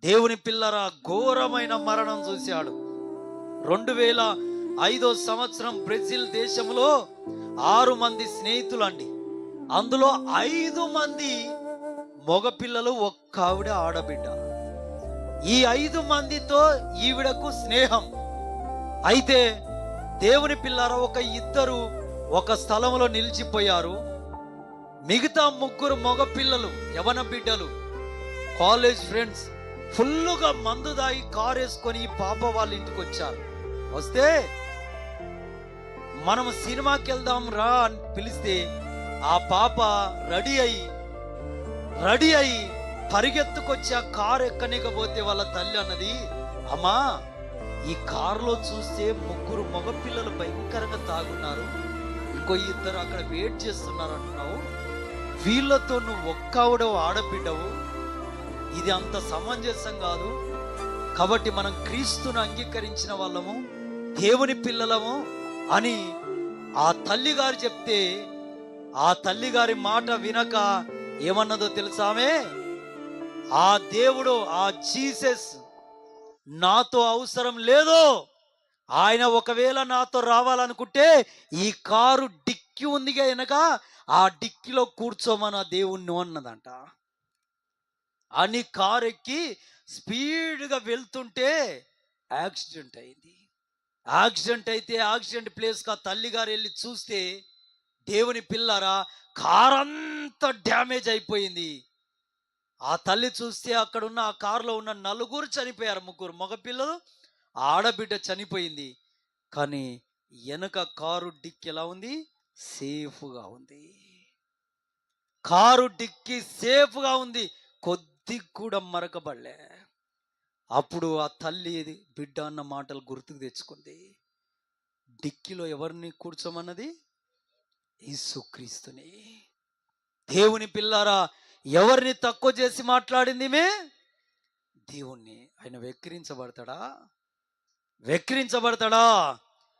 దేవుని పిల్లరా, ఘోరమైన మరణం చూశాడు. 2005 సంవత్సరం బ్రెజిల్ దేశంలో 6 మంది స్నేహితులు అండి. అందులో 5 మంది మగపిల్లలు, ఒక్క ఆవిడ ఆడబిడ్డ. ఈ 5 మందితో ఈవిడకు స్నేహం. అయితే దేవుని పిల్లరా, ఒక ఇద్దరు ఒక స్థలంలో నిలిచిపోయారు. మిగతా 3 మగపిల్లలు, యవన బిడ్డలు, కాలేజ్ ఫ్రెండ్స్ ఫుల్లుగా మందు దాగి కారు వేసుకొని ఈ పాప వాళ్ళ ఇంటికి వచ్చారు. వస్తే మనం సినిమాకి వెళ్దాం రా అని పిలిస్తే ఆ పాప రెడీ అయి పరిగెత్తుకొచ్చి ఆ కారు ఎక్కనికపోతే వాళ్ళ తల్లి అన్నది, అమ్మా ఈ కారులో చూస్తే 3 మగపిల్లలు భయంకరంగా తాగున్నారు, ఇంకో 2 అక్కడ వెయిట్ చేస్తున్నారు అంటున్నావు, వీళ్ళతో నువ్వు ఒక్కవడవు, ఆడబిడ్డవు, ఇది అంత సమంజసం కాదు. కాబట్టి మనం క్రీస్తును అంగీకరించిన వాళ్ళము, దేవుని పిల్లలము అని ఆ తల్లి గారు చెప్తే, ఆ తల్లి గారి మాట వినక ఏమన్నదో తెలుసామే, ఆ దేవుడు, ఆ జీసస్ నాతో అవసరం లేదు, ఆయన ఒకవేళ నాతో రావాలనుకుంటే ఈ కారు డిక్కి ఉందిగా వెనక, ఆ డిక్కిలో కూర్చోమని ఆ దేవుణ్ణి అన్నదంట. అని కారు ఎక్కి స్పీడ్గా వెళ్తుంటే యాక్సిడెంట్ అయింది. యాక్సిడెంట్ అయితే యాక్సిడెంట్ ప్లేస్కి ఆ తల్లి గారు వెళ్ళి చూస్తే, దేవుని పిల్లరా, కార్ అంతా డ్యామేజ్ అయిపోయింది. ఆ తల్లి చూస్తే అక్కడ ఉన్న ఆ కారులో ఉన్న 4 చనిపోయారు. 3 మగపిల్లలు, ఆడబిడ్డ చనిపోయింది. కానీ వెనక కారు డిక్కి ఎలా ఉంది? సేఫ్గా ఉంది. కారు డిక్కి సేఫ్గా ఉంది, కొద్ది కూడా మరకబడలే. అప్పుడు ఆ తల్లి బిడ్డ అన్న మాటలు గుర్తుకు తెచ్చుకుంది. డిక్కిలో ఎవరిని కూర్చోమన్నది? యేసుక్రీస్తుని. దేవుని పిల్లారా, ఎవరిని తక్కువ చేసి మాట్లాడింది మే? దేవుణ్ణి. ఆయన వెక్కిరించబడతాడా?